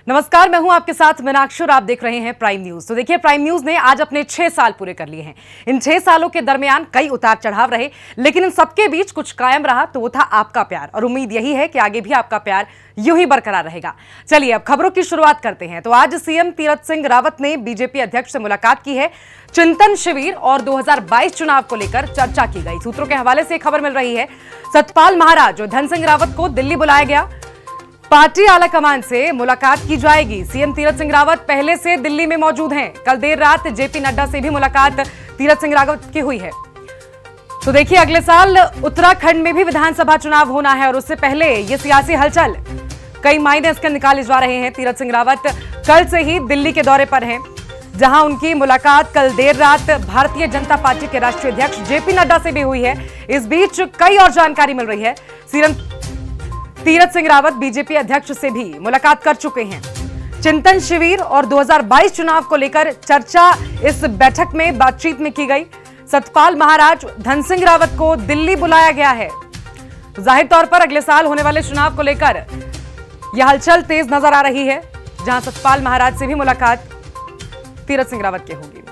नमस्कार, मैं हूं आपके साथ मीनाक्षी और आप देख रहे हैं प्राइम न्यूज। तो देखिए, प्राइम न्यूज ने आज अपने 6 साल पूरे कर लिए हैं। इन 6 सालों के दरमियान कई उतार चढ़ाव रहे, लेकिन इन सबके बीच कुछ कायम रहा, तो वो था आपका प्यार। और उम्मीद यही है कि आगे भी आपका प्यार यूं ही बरकरार रहेगा। चलिए अब खबरों की शुरुआत करते हैं। तो आज सीएम तीरथ सिंह रावत ने बीजेपी अध्यक्ष से मुलाकात की है। चिंतन शिविर और 2022 चुनाव को लेकर चर्चा की गई। सूत्रों के हवाले से खबर मिल रही है, सतपाल महाराज और धन सिंह रावत को दिल्ली बुलाया गया। पार्टी आलाकमान से मुलाकात की जाएगी। सीएम तीरथ सिंह रावत पहले से दिल्ली में मौजूद हैं। कल देर रात जेपी नड्डा से भी मुलाकात तीरथ सिंह रावत की हुई है। तो देखिए, अगले साल उत्तराखंड में भी विधानसभा चुनाव होना है और उससे पहले ये सियासी हलचल कई मायने इसके निकाले जा रहे हैं। तीरथ सिंह रावत कल से ही दिल्ली के दौरे पर हैं, जहां उनकी मुलाकात कल देर रात भारतीय जनता पार्टी के राष्ट्रीय अध्यक्ष जेपी नड्डा से भी हुई है। इस बीच कई और जानकारी मिल रही है। सीएम तीरथ सिंह रावत बीजेपी अध्यक्ष से भी मुलाकात कर चुके हैं। चिंतन शिविर और 2022 चुनाव को लेकर चर्चा इस बैठक में बातचीत में की गई। सतपाल महाराज, धन सिंह रावत को दिल्ली बुलाया गया है। जाहिर तौर पर अगले साल होने वाले चुनाव को लेकर यह हलचल तेज नजर आ रही है, जहां सतपाल महाराज से भी मुलाकात तीरथ सिंह रावत की होगी।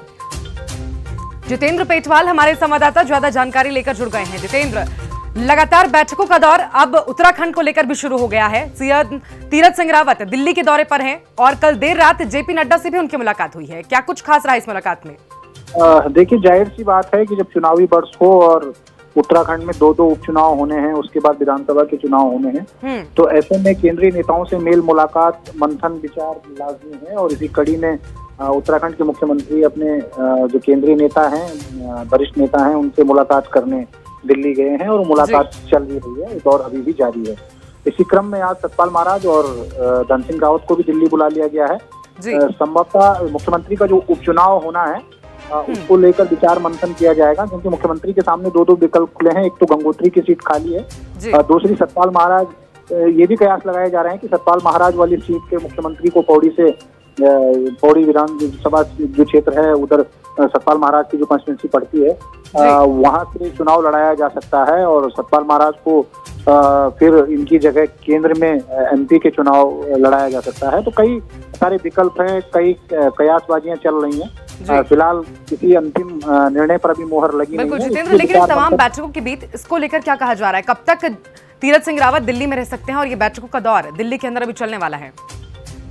जितेंद्र पेटवाल हमारे संवाददाता ज्यादा जानकारी लेकर जुड़ गए हैं। जितेंद्र, लगातार बैठकों का दौर अब उत्तराखंड को लेकर भी शुरू हो गया है। सीएम तीरथ सिंह रावत दिल्ली के दौरे पर हैं और कल देर रात जेपी नड्डा से भी उनकी मुलाकात हुई है। क्या कुछ खास रहा इस मुलाकात में? देखिए, जाहिर सी बात है कि जब चुनावी वर्ष हो और उत्तराखंड में दो उपचुनाव होने हैं, उसके बाद विधानसभा के चुनाव होने हैं, तो ऐसे में केंद्रीय नेताओं से मेल मुलाकात, मंथन, विचार लाजमी है। और इसी कड़ी में उत्तराखंड के मुख्यमंत्री अपने जो केंद्रीय नेता हैं, वरिष्ठ नेता हैं, उनसे मुलाकात करने दिल्ली गए हैं और मुलाकात चल रही है, दौर अभी भी जारी है। इसी क्रम में आज सतपाल महाराज और धन सिंह रावत को भी दिल्ली बुला लिया गया है। संभवतः मुख्यमंत्री का जो उपचुनाव होना है उसको लेकर विचार मंथन किया जाएगा, क्योंकि मुख्यमंत्री के सामने दो विकल्प खुले हैं। एक तो गंगोत्री की सीट खाली है, दूसरी सतपाल महाराज। ये भी कयास लगाए जा रहे हैं कि सतपाल महाराज वाली सीट के मुख्यमंत्री को पौड़ी विधानसभा जो क्षेत्र है, उधर सतपाल महाराज की जो कॉन्स्टिट्यूंसी पड़ती है, वहां से चुनाव लड़ाया जा सकता है और सतपाल महाराज को फिर इनकी जगह केंद्र में एमपी के चुनाव लड़ाया जा सकता है। तो कई सारे विकल्प हैं, कई कयासबाजियां चल रही हैं। फिलहाल किसी अंतिम निर्णय पर अभी मोहर लगी नहीं है। जितेंद्र, लेकिन तमाम बैठकों के बीच इसको लेकर क्या कहा जा रहा है? कब तक तीरथ सिंह रावत दिल्ली में रह सकते हैं और ये बैठकों का दौर दिल्ली के अंदर अभी चलने वाला है?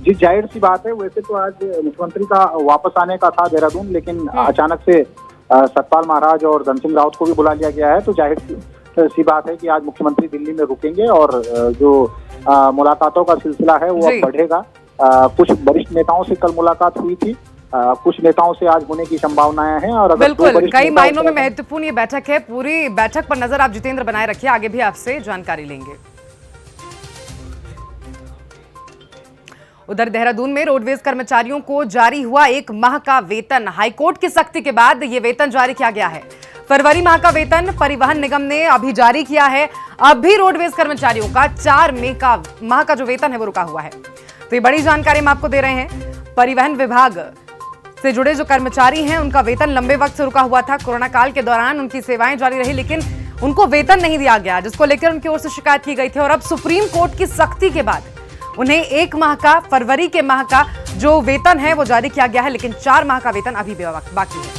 जी, जाहिर सी बात है, वैसे तो आज मुख्यमंत्री का वापस आने का था देहरादून, लेकिन अचानक से सतपाल महाराज और धन सिंह रावत को भी बुला लिया गया है। तो जाहिर सी बात है कि आज मुख्यमंत्री दिल्ली में रुकेंगे और जो मुलाकातों का सिलसिला है वो अब बढ़ेगा। कुछ वरिष्ठ नेताओं से कल मुलाकात हुई थी, कुछ नेताओं से आज होने की संभावनाएं हैं। और बिल्कुल, कई मायनों में महत्वपूर्ण ये बैठक है। पूरी बैठक पर नजर आप जितेंद्र बनाए रखिए, आगे भी आपसे जानकारी लेंगे। उधर देहरादून में रोडवेज कर्मचारियों को जारी हुआ 1 माह का वेतन। हाईकोर्ट की सख्ती के बाद ये वेतन जारी किया गया है। फरवरी माह का वेतन परिवहन निगम ने अभी जारी किया है। अभी रोडवेज कर्मचारियों का 4 माह का जो वेतन है वो रुका हुआ है। तो ये बड़ी जानकारी हम आपको दे रहे हैं। परिवहन विभाग से जुड़े जो कर्मचारी हैं, उनका वेतन लंबे वक्त से रुका हुआ था। कोरोना काल के दौरान उनकी सेवाएं जारी रही, लेकिन उनको वेतन नहीं दिया गया, जिसको लेकर उनकी ओर से शिकायत की गई थी। और अब सुप्रीम कोर्ट की सख्ती के बाद उन्हें 1 माह का, फरवरी के माह का जो वेतन है वो जारी किया गया है, लेकिन 4 माह का वेतन अभी भी बाकी है।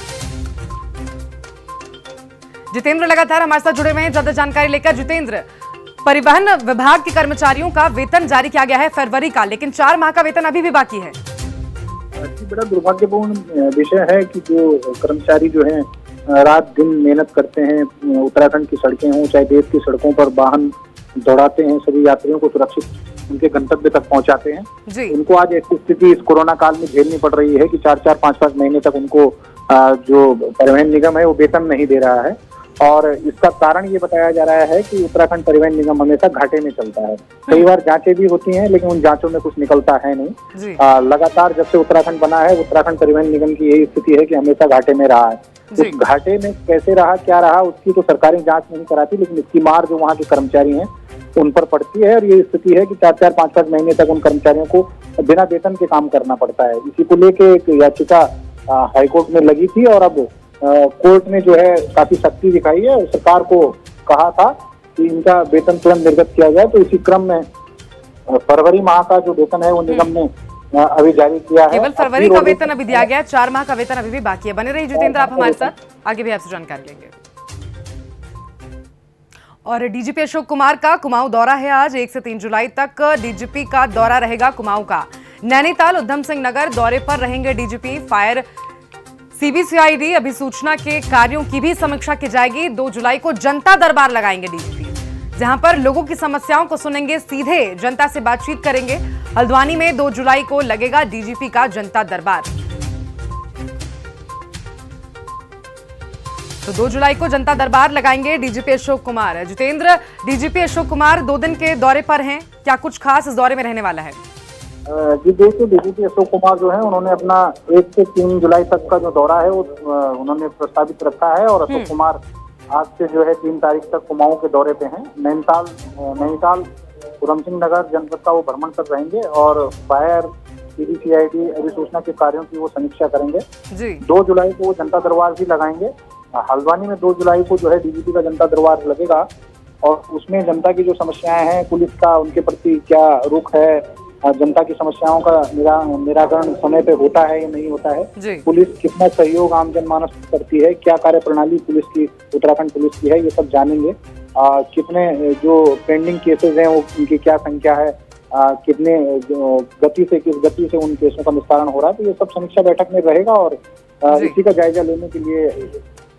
जितेंद्र लगातार हमारे साथ जुड़े हुए हैं ज्यादा जानकारी लेकर। जितेंद्र, परिवहन विभाग के कर्मचारियों का वेतन जारी किया गया है फरवरी का, लेकिन 4 माह का वेतन अभी भी बाकी है। बड़ा दुर्भाग्यपूर्ण विषय है कि जो कर्मचारी जो हैं रात दिन मेहनत करते हैं, उत्तराखंड की सड़कें हों चाहे देश की सड़कों पर वाहन दौड़ाते हैं, सभी यात्रियों को सुरक्षित उनके गंतव्य तक पहुंचाते हैं। उनको आज ऐसी स्थिति इस कोरोना काल में झेलनी पड़ रही है कि 4-4, 5-5 महीने तक उनको जो परिवहन निगम है वो वेतन नहीं दे रहा है। और इसका कारण ये बताया जा रहा है कि उत्तराखंड परिवहन निगम हमेशा घाटे में चलता है। कई बार जांचें भी होती हैं, लेकिन उन जांचों में कुछ निकलता है नहीं। लगातार जब से उत्तराखंड बना है, उत्तराखंड परिवहन निगम की यही स्थिति है कि हमेशा घाटे में रहा है। उस घाटे में कैसे रहा, क्या रहा, उसकी तो सरकारें जांच नहीं कराती, लेकिन इसकी मार जो वहाँ के कर्मचारी हैं उन पर पड़ती है। और ये स्थिति है कि 4-4, 5-5 महीने तक उन कर्मचारियों को बिना वेतन के काम करना पड़ता है। इसी को लेके एक याचिका हाईकोर्ट में लगी थी और अब कोर्ट ने जो है काफी सख्ती दिखाई है और सरकार को कहा था कि इनका वेतन तुरंत निर्गत किया जाए। तो इसी क्रम में फरवरी माह का जो वेतन है वो निगम ने अभी जारी किया है। केवल फरवरी का वेतन अभी दिया गया है, 4 माह का वेतन अभी भी बाकी है। बने रहिए जितेंद्र, आप हमारे साथ, आगे भी आपसे जानकारी लेंगे। और डीजीपी अशोक कुमार का कुमाऊं दौरा है आज, 1 से 3 जुलाई तक डीजीपी का दौरा रहेगा कुमाऊं का। नैनीताल, उधम सिंह नगर दौरे पर रहेंगे डीजीपी। फायर, सीबीसीआईडी अभिसूचना के कार्यों की भी समीक्षा की जाएगी। 2 जुलाई को जनता दरबार लगाएंगे डीजीपी, जहां पर लोगों की समस्याओं को सुनेंगे, सीधे जनता से बातचीत करेंगे। हल्द्वानी में 2 जुलाई को लगेगा डीजीपी का जनता दरबार। तो 2 जुलाई को जनता दरबार लगाएंगे डीजीपी अशोक कुमार। जितेंद्र, डीजीपी अशोक कुमार 2 दिन के दौरे पर हैं, क्या कुछ खास इस दौरे में रहने वाला है? जी देखिए, डीजीपी अशोक कुमार जो है उन्होंने अपना 1 से 3 जुलाई तक का जो दौरा है वो उन्होंने प्रस्तावित रखा है। और अशोक कुमार आज से जो है 3 तारीख तक कुमाऊं के दौरे पे हैं। नैनीताल, उधम सिंह नगर जनपद का वो भ्रमण कर रहेंगे और फायर, सीबीसीआईडी अधिसूचना के कार्यों की वो समीक्षा करेंगे जी। 2 जुलाई को वो जनता दरबार भी लगाएंगे। हल्द्वानी में 2 जुलाई को जो है डीजीपी का जनता दरबार लगेगा और उसमें जनता की जो समस्याएं हैं, पुलिस का उनके प्रति क्या रुख है, जनता की समस्याओं का निराकरण समय पे होता है या नहीं होता है, पुलिस कितना सहयोग आम जनमानस करती है, क्या कार्य प्रणाली पुलिस की, उत्तराखंड पुलिस की है, ये सब जानेंगे। कितने जो पेंडिंग केसेस हैं वो उनकी क्या संख्या है, कितने किस गति से उन केसों का निस्तारण हो रहा है, तो ये सब समीक्षा बैठक में रहेगा। और इसी का जायजा लेने के लिए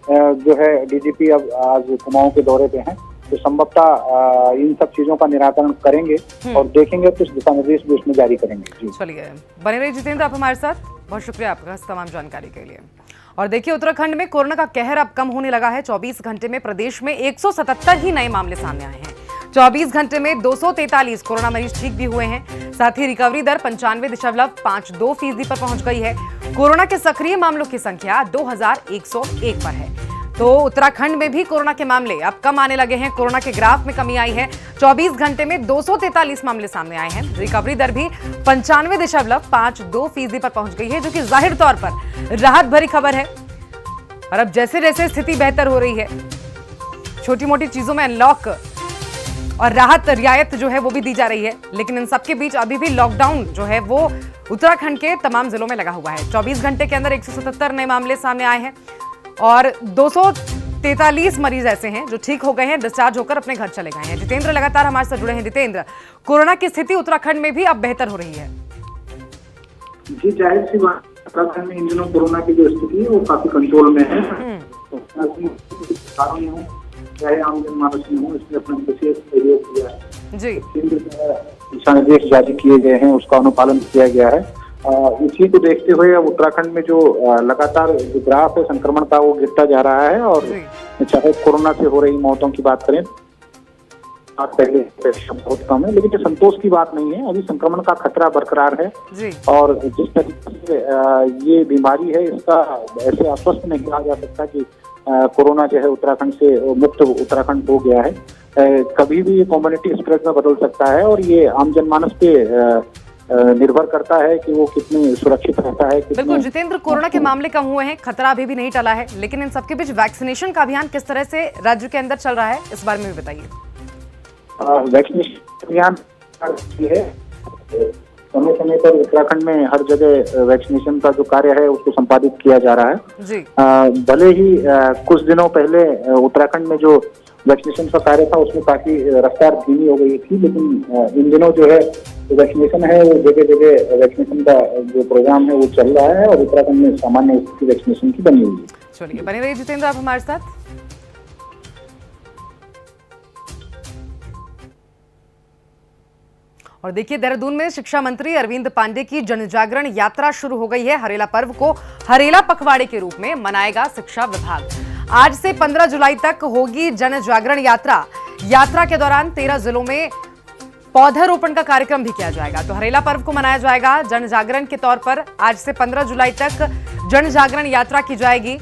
जो है डीजीपी अब आज कुमाऊं के दौरे पे हैं, तो संभवतः इन सब चीजों का निराकरण करेंगे और देखेंगे कुछ दिशा निर्देश भी उसमें जारी करेंगे। चलिए, बने रहिए जितेंद्र, आप हमारे साथ, बहुत शुक्रिया आपका इस तमाम जानकारी के लिए। और देखिए, उत्तराखंड में कोरोना का कहर अब कम होने लगा है। 24 घंटे में प्रदेश में 177 ही नए मामले सामने आए हैं। 24 घंटे में 243 कोरोना मरीज ठीक भी हुए हैं। साथ ही रिकवरी दर 95.52% पर पहुंच गई है। कोरोना के सक्रिय मामलों की संख्या 2101 पर है। तो उत्तराखंड में भी कोरोना के मामले अब कम आने लगे हैं। कोरोना के ग्राफ में कमी आई है। 24 घंटे में 243 मामले सामने आए हैं। रिकवरी दर भी 95.52% पर पहुंच गई है, जो कि जाहिर तौर पर राहत भरी खबर है। और अब जैसे जैसे स्थिति बेहतर हो रही है, छोटी मोटी चीजों में अनलॉक और राहत रियायत जो है वो भी दी जा रही है, लेकिन इन सबके बीच अभी भी लॉकडाउन जो है वो उत्तराखंड के तमाम जिलों में लगा हुआ है। 24 घंटे के अंदर 177 नए मामले सामने आए हैं और 243 मरीज ऐसे हैं जो ठीक हो गए हैं, डिस्चार्ज होकर अपने घर चले गए हैं। जितेंद्र लगातार हमारे साथ जुड़े हैं। जितेंद्र, कोरोना की स्थिति उत्तराखंड में भी अब बेहतर हो रही है। जी, जाहिर सी बात, उत्तराखंड में इन दिनों कोरोना की जो स्थिति है वो काफी कंट्रोल में है। चाहे आम जनमानस में हो, इसमें अपना विशेष सहयोग किया है जी। दिशा निर्देश जारी किए गए हैं, उसका अनुपालन किया गया है। इसी को देखते हुए अब उत्तराखंड में जो लगातार जो ग्राफ है संक्रमण का वो गिरता जा रहा है। और चाहे कोरोना से हो रही मौतों की बात करें, पहले बहुत कम है, लेकिन ये संतोष की बात नहीं है। अभी संक्रमण का खतरा बरकरार है जी। और जिस तरीके से ये बीमारी है, इसका ऐसे आश्वस्त नहीं कहा जा सकता कि कोरोना जो है उत्तराखंड से मुक्त उत्तराखंड हो गया है। कभी भी ये कम्युनिटी स्प्रेड में बदल सकता है और ये आम जनमानस पे निर्भर करता है कि वो कितने सुरक्षित रहता है। बिल्कुल जितेंद्र, कोरोना के मामले कम हुए हैं, खतरा अभी भी नहीं टला है, लेकिन इन सबके बीच वैक्सीनेशन का अभियान किस तरह से राज्य के अंदर चल रहा है, इस बारे में भी बताइए। वैक्सीनेशन अभियान है, समय समय पर उत्तराखंड में हर जगह वैक्सीनेशन का जो कार्य है उसको संपादित किया जा रहा है जी। भले ही कुछ दिनों पहले उत्तराखंड में जो वैक्सीनेशन का कार्य था उसमें काफी रफ्तार धीमी हो गई थी, लेकिन इन दिनों जो है वैक्सीनेशन है वो जगह जगह वैक्सीनेशन का जो प्रोग्राम है वो चल रहा है और उत्तराखंड में सामान्य स्थिति वैक्सीनेशन की बनी हुई है। चलिए, बने रहिए जितेंद्र, आप हमारे साथ। और देखिए, देहरादून में शिक्षा मंत्री अरविंद पांडे की जनजागरण यात्रा शुरू हो गई है। हरेला पर्व को हरेला पखवाड़े के रूप में मनाएगा शिक्षा विभाग। आज से 15 जुलाई तक होगी जनजागरण यात्रा। यात्रा के दौरान 13 जिलों में पौधारोपण का कार्यक्रम भी किया जाएगा। तो हरेला पर्व को मनाया जाएगा जनजागरण के तौर पर। आज से 15 जुलाई तक जनजागरण यात्रा की जाएगी।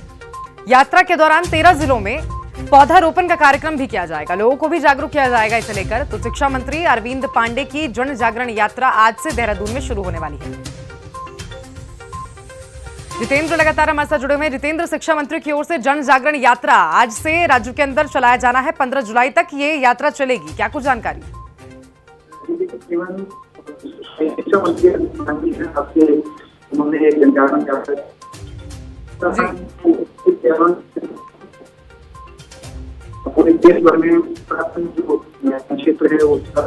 यात्रा के दौरान 13 जिलों में पौधारोपण का कार्यक्रम भी किया जाएगा, लोगों को भी जागरूक किया जाएगा इसे लेकर। तो शिक्षा मंत्री अरविंद पांडे की जन जागरण यात्रा आज से देहरादून में शुरू होने वाली है। जितेंद्र लगातार हमारे साथ जुड़े हुए हैं। जितेंद्र, शिक्षा मंत्री की ओर से जन जागरण यात्रा आज से राज्य के अंदर चलाया जाना है, 15 जुलाई तक ये यात्रा चलेगी, क्या कुछ जानकारी? शिक्षा मंत्री गांधी है, आपसे उन्होंने एक जनजागरण पूरे देश भर में जो क्षेत्र है उसका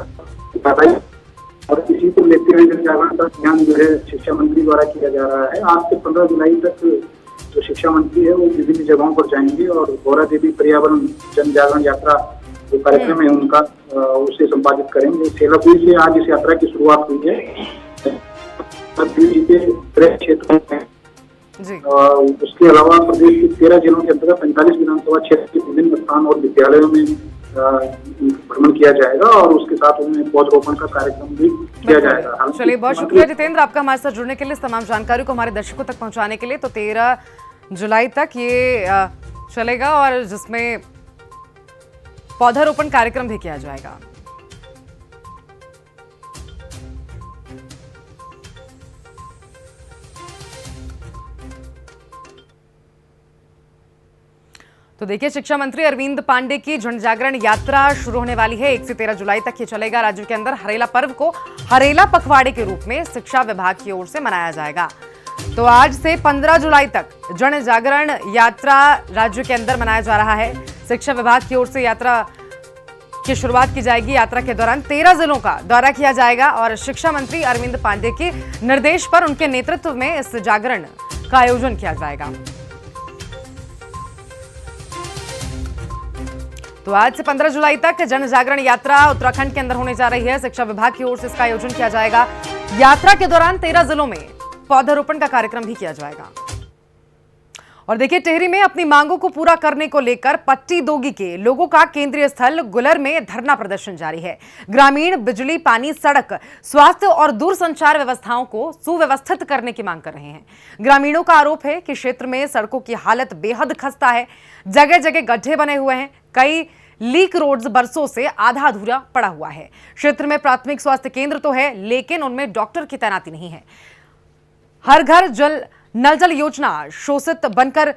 और इसी को लेते हुए जनजागरण का अभियान जो है शिक्षा मंत्री द्वारा किया जा रहा है। आज से 15 जुलाई तक जो शिक्षा मंत्री है वो विभिन्न जगहों पर जाएंगे और गौरा देवी पर्यावरण जन जागरण यात्रा जो कार्यक्रम है उनका उसे संपादित करेंगे। सेलापुर से आज इस यात्रा की शुरुआत हुई है। क्षेत्र में उसके अलावा प्रदेश के 13 जिलों के अंतर्गत 45 विधानसभा क्षेत्र के विभिन्न स्थान और विद्यालयों में भ्रमण किया जाएगा और उसके साथ उन्हें पौधरोपण का कार्यक्रम भी किया जाएगा। चलिए, बहुत शुक्रिया जितेंद्र आपका हमारे साथ जुड़ने के लिए, तमाम जानकारी को हमारे दर्शकों तक पहुंचाने के लिए। तो 13 जुलाई तक ये चलेगा और जिसमें पौधारोपण कार्यक्रम भी किया जाएगा। तो देखिए, शिक्षा मंत्री अरविंद पांडे की जन जागरण यात्रा शुरू होने वाली है। 1 से 13 जुलाई तक ये चलेगा। राज्य के अंदर हरेला पर्व को हरेला पखवाड़े के रूप में शिक्षा विभाग की ओर से मनाया जाएगा। तो आज से 15 जुलाई तक जन जागरण यात्रा राज्य के अंदर मनाया जा रहा है। शिक्षा विभाग की ओर से यात्रा की शुरुआत की जाएगी। यात्रा के दौरान 13 जिलों का दौरा किया जाएगा और शिक्षा मंत्री अरविंद पांडे के निर्देश पर उनके नेतृत्व में इस जागरण का आयोजन किया जाएगा। तो आज से 15 जुलाई तक जन जागरण यात्रा उत्तराखंड के अंदर होने जा रही है। शिक्षा विभाग की ओर से इसका आयोजन किया जाएगा। यात्रा के दौरान 13 जिलों में पौधारोपण का कार्यक्रम भी किया जाएगा। और देखिए, टिहरी में अपनी मांगों को पूरा करने को लेकर पट्टी दोगी के लोगों का केंद्रीय स्थल गुलर में धरना प्रदर्शन जारी है। ग्रामीण बिजली, पानी, सड़क, स्वास्थ्य और दूरसंचार व्यवस्थाओं को सुव्यवस्थित करने की मांग कर रहे हैं। ग्रामीणों का आरोप है कि क्षेत्र में सड़कों की हालत बेहद खस्ता है। जगह जगह गड्ढे बने हुए हैं। कई लीक रोड्स बरसों से आधा अधूरा पड़ा हुआ है। क्षेत्र में प्राथमिक स्वास्थ्य केंद्र तो है, लेकिन उनमें डॉक्टर की तैनाती नहीं है। हर घर नल जल योजना शोषित बनकर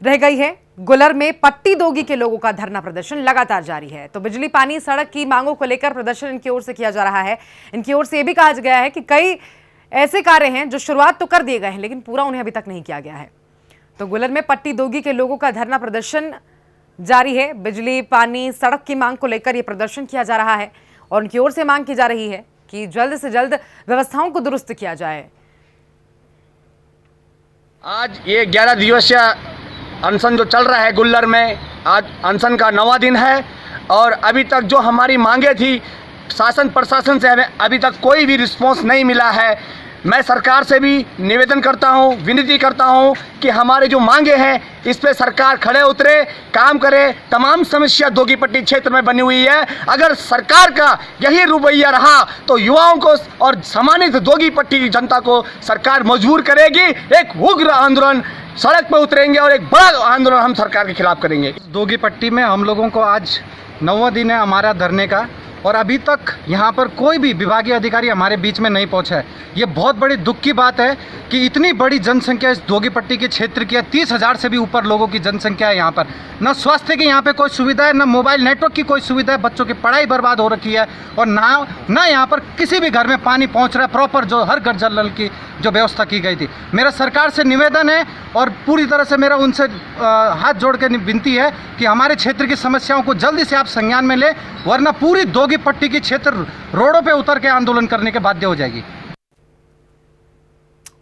रह गई है। गुलर में पट्टी दोगी के लोगों का धरना प्रदर्शन लगातार जारी है। तो बिजली, पानी, सड़क की मांगों को लेकर प्रदर्शन इनकी ओर से किया जा रहा है। इनकी ओर से यह भी कहा गया है कि कई ऐसे कार्य हैं जो शुरुआत तो कर दिए गए हैं, लेकिन पूरा उन्हें अभी तक नहीं किया गया है। तो गुलर में पट्टी दोगी के लोगों का धरना प्रदर्शन जारी है। बिजली, पानी, सड़क की मांग को लेकर यह प्रदर्शन किया जा रहा है और उनकी ओर से मांग की जा रही है कि जल्द से जल्द व्यवस्थाओं को दुरुस्त किया जाए। आज ये 11 दिवसीय अनशन जो चल रहा है गुल्लर में, आज अनशन का 9वां दिन है और अभी तक जो हमारी मांगे थी शासन प्रशासन से हमें अभी तक कोई भी रिस्पांस नहीं मिला है। मैं सरकार से भी निवेदन करता हूं, विनती करता हूं कि हमारे जो मांगे हैं इस पे सरकार खड़े उतरे, काम करे। तमाम समस्या दोगीपट्टी क्षेत्र में बनी हुई है। अगर सरकार का यही रवैया रहा तो युवाओं को और सम्मानित दोगीपट्टी जनता को सरकार मजबूर करेगी। एक उग्र आंदोलन सड़क पर उतरेंगे और एक बड़ा आंदोलन हम सरकार के खिलाफ करेंगे। दोगीपट्टी में हम लोगों को आज 9वां दिन है हमारा धरने का और अभी तक यहाँ पर कोई भी विभागीय अधिकारी हमारे बीच में नहीं पहुँचा है। ये बहुत बड़ी दुख की बात है कि इतनी बड़ी जनसंख्या इस दोगीपट्टी के क्षेत्र की है। 30,000 से भी ऊपर लोगों की जनसंख्या है यहाँ पर। न स्वास्थ्य की यहाँ पे कोई सुविधा है, न मोबाइल नेटवर्क की कोई सुविधा है। बच्चों की पढ़ाई बर्बाद हो रखी है और ना यहाँ पर किसी भी घर में पानी पहुँच रहा है प्रॉपर, जो हर घर जल नल की जो व्यवस्था की गई थी। मेरा सरकार से निवेदन है और पूरी तरह से मेरा उनसे हाथ जोड़ के विनती है कि हमारे क्षेत्र की समस्याओं को जल्दी से आप संज्ञान में लें, वरना पूरी दोगीपट्टी की क्षेत्र रोडों पे उतर के आंदोलन करने के बाध्य हो जाएगी।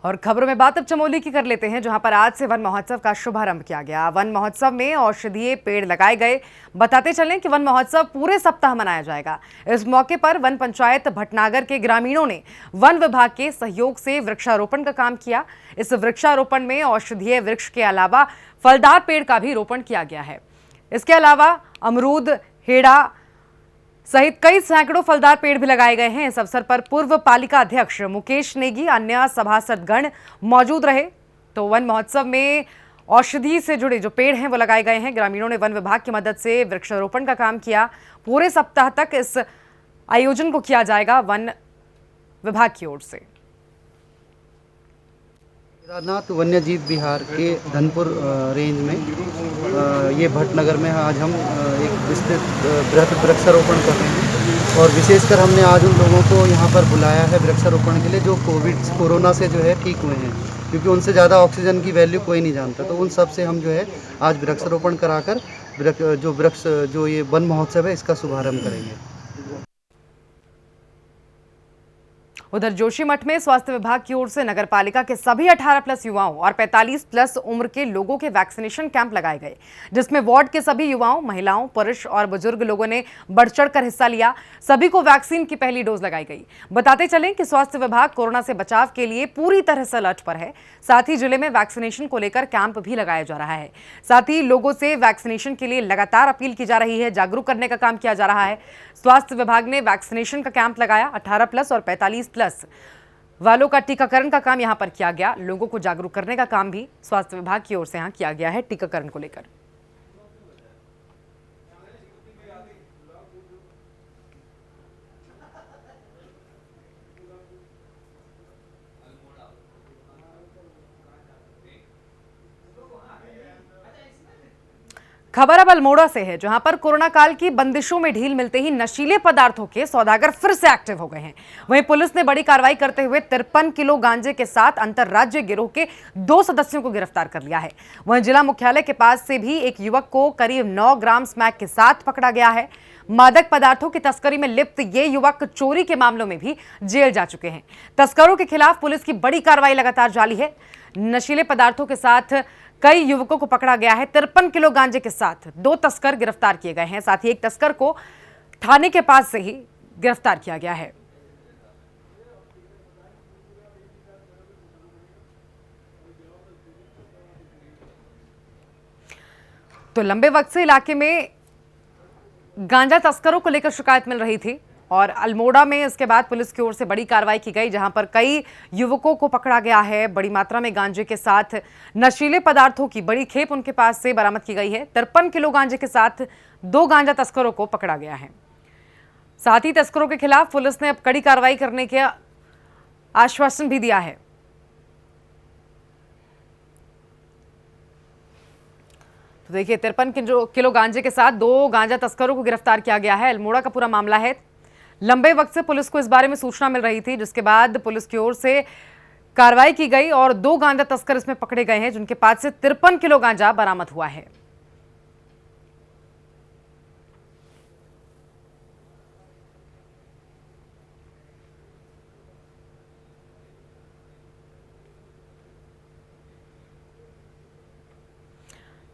और खबरों में बात अब चमोली की कर लेते हैं, जहां पर आज से वन महोत्सव का शुभारंभ किया गया। वन महोत्सव में औषधीय पेड़ लगाए गए। बताते चलें कि वन महोत्सव पूरे सप्ताह मनाया जाएगा। इस मौके पर वन पंचायत भटनागर के ग्रामीणों ने वन विभाग के सहयोग से वृक्षारोपण का काम किया। इस वृक्षारोपण में औषधीय वृक्ष के अलावा फलदार पेड़ का भी रोपण किया गया है। इसके अलावा अमरूद, हेड़ा सहित कई सैकड़ों फलदार पेड़ भी लगाए गए हैं। इस अवसर पर पूर्व पालिका अध्यक्ष मुकेश नेगी, अन्य सभासदगण मौजूद रहे। तो वन महोत्सव में औषधि से जुड़े जो पेड़ हैं वो लगाए गए हैं। ग्रामीणों ने वन विभाग की मदद से वृक्षारोपण का काम किया। पूरे सप्ताह तक इस आयोजन को किया जाएगा वन विभाग की ओर से। केदारनाथ वन्यजीव विहार के धनपुर रेंज में ये भटनगर में आज हम एक विस्तृत बृहद वृक्षारोपण कर रहे हैं। और विशेषकर हमने आज उन लोगों को यहाँ पर बुलाया है वृक्षारोपण के लिए जो कोरोना से जो है ठीक हुए हैं, क्योंकि उनसे ज़्यादा ऑक्सीजन की वैल्यू कोई नहीं जानता। तो उन सब से हम जो है आज वृक्षारोपण कराकर जो ये वन महोत्सव है इसका शुभारंभ करेंगे। उधर जोशीमठ में स्वास्थ्य विभाग की ओर से नगर पालिका के सभी 18+ युवाओं और 45+ उम्र के लोगों के वैक्सीनेशन कैंप लगाए गए, जिसमें वार्ड के सभी युवाओं, महिलाओं, पुरुष और बुजुर्ग लोगों ने बढ़ चढ़कर हिस्सा लिया। सभी को वैक्सीन की पहली डोज लगाई गई। बताते चलें कि स्वास्थ्य विभाग कोरोना से बचाव के लिए पूरी तरह से अलर्ट पर है। साथ ही जिले में वैक्सीनेशन को लेकर कैंप भी लगाया जा रहा है। साथ ही लोगों से वैक्सीनेशन के लिए लगातार अपील की जा रही है, जागरूक करने का काम किया जा रहा है। स्वास्थ्य विभाग ने वैक्सीनेशन का कैंप लगाया। 18+ और 45+ वालों का टीकाकरण का काम यहां पर किया गया। लोगों को जागरूक करने का काम भी स्वास्थ्य विभाग की ओर से यहां किया गया है टीकाकरण को लेकर। खबर अब अल्मोड़ा से है, जहां पर कोरोना काल की बंदिशों में ढील मिलते ही नशीले पदार्थों के सौदागर फिर से एक्टिव हो गए हैं। वहीं पुलिस ने बड़ी कार्रवाई करते हुए 53 किलो गांजे के साथ अंतरराज्यीय गिरोह के 2 सदस्यों को गिरफ्तार कर लिया है। वहीं जिला मुख्यालय के पास से भी एक युवक को करीब 9 ग्राम स्मैक के साथ पकड़ा गया है। मादक पदार्थों की तस्करी में लिप्त ये युवक चोरी के मामलों में भी जेल जा चुके हैं। तस्करों के खिलाफ पुलिस की बड़ी कार्रवाई लगातार जारी है। नशीले पदार्थों के साथ कई युवकों को पकड़ा गया है। 53 किलो गांजे के साथ 2 तस्कर गिरफ्तार किए गए हैं। साथ ही एक तस्कर को थाने के पास से ही गिरफ्तार किया गया है। तो लंबे वक्त से इलाके में गांजा तस्करों को लेकर शिकायत मिल रही थी और अल्मोड़ा में इसके बाद पुलिस की ओर से बड़ी कार्रवाई की गई, जहां पर कई युवकों को पकड़ा गया है। बड़ी मात्रा में गांजे के साथ नशीले पदार्थों की बड़ी खेप उनके पास से बरामद की गई है। 53 किलो गांजे के साथ 2 गांजा तस्करों को पकड़ा गया है। साथ ही तस्करों के खिलाफ पुलिस ने अब कड़ी कार्रवाई करने के आश्वासन भी दिया है। तो देखिए 53 किलो गांजे के साथ 2 गांजा तस्करों को गिरफ्तार किया गया है। अल्मोड़ा का पूरा मामला है। लंबे वक्त से पुलिस को इस बारे में सूचना मिल रही थी, जिसके बाद पुलिस की ओर से कार्रवाई की गई और 2 गांजा तस्कर इसमें पकड़े गए हैं, जिनके पास से 53 किलो गांजा बरामद हुआ है।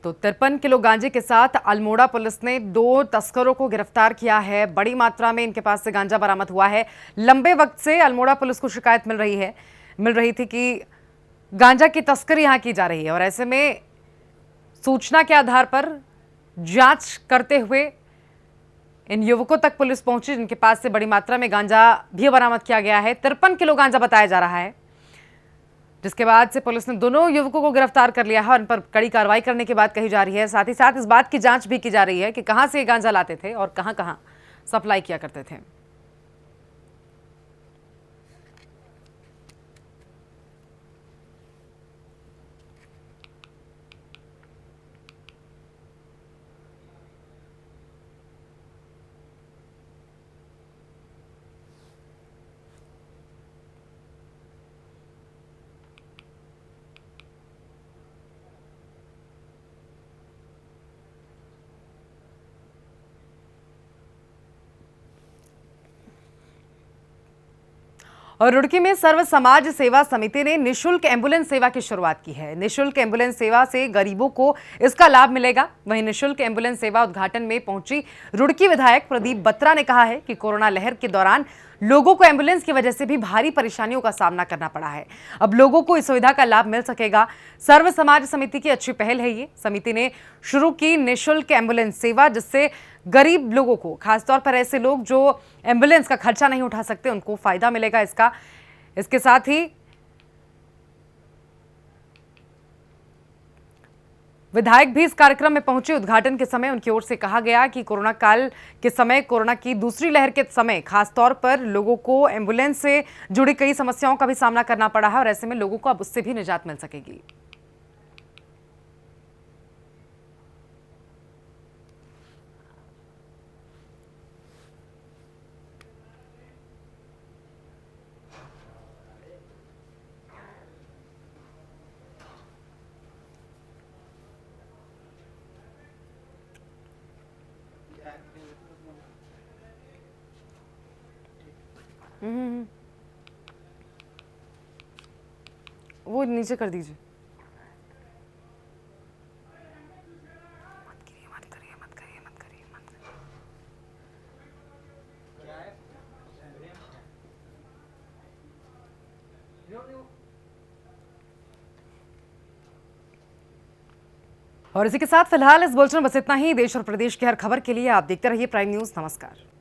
तो 53 किलो गांजे के साथ अल्मोड़ा पुलिस ने 2 तस्करों को गिरफ्तार किया है। बड़ी मात्रा में इनके पास से गांजा बरामद हुआ है। लंबे वक्त से अल्मोड़ा पुलिस को शिकायत मिल रही थी कि गांजा की तस्करी यहां की जा रही है और ऐसे में सूचना के आधार पर जांच करते हुए इन युवकों तक पुलिस पहुंची, जिनके पास से बड़ी मात्रा में गांजा भी बरामद किया गया है। 53 किलो गांजा बताया जा रहा है, जिसके बाद से पुलिस ने दोनों युवकों को गिरफ्तार कर लिया है और उन पर कड़ी कार्रवाई करने की बात कही जा रही है। साथ ही साथ इस बात की जांच भी की जा रही है कि कहां से ये गांजा लाते थे और कहां कहां सप्लाई किया करते थे। और रुड़की में सर्व समाज सेवा समिति ने निशुल्क एम्बुलेंस सेवा की शुरुआत की है। निशुल्क एम्बुलेंस सेवा से गरीबों को इसका लाभ मिलेगा। वहीं निशुल्क एम्बुलेंस सेवा उद्घाटन में पहुंची रुड़की विधायक प्रदीप बत्रा ने कहा है कि कोरोना लहर के दौरान लोगों को एम्बुलेंस की वजह से भी भारी परेशानियों का सामना करना पड़ा है। अब लोगों को इस सुविधा का लाभ मिल सकेगा। सर्व समाज समिति की अच्छी पहल है ये। समिति ने शुरू की निशुल्क एम्बुलेंस सेवा, जिससे गरीब लोगों को, खासतौर पर ऐसे लोग जो एम्बुलेंस का खर्चा नहीं उठा सकते, उनको फायदा मिलेगा इसका। इसके साथ ही विधायक भी इस कार्यक्रम में पहुंचे। उद्घाटन के समय उनकी ओर से कहा गया कि कोरोना काल के समय, कोरोना की दूसरी लहर के समय खासतौर पर लोगों को एम्बुलेंस से जुड़ी कई समस्याओं का भी सामना करना पड़ा है और ऐसे में लोगों को अब उससे भी निजात मिल सकेगी। वो नीचे कर दीजिए। मत करिए। और इसी के साथ फिलहाल इस बुलेटिन में बस इतना ही। देश और प्रदेश की हर खबर के लिए आप देखते रहिए प्राइम न्यूज। नमस्कार।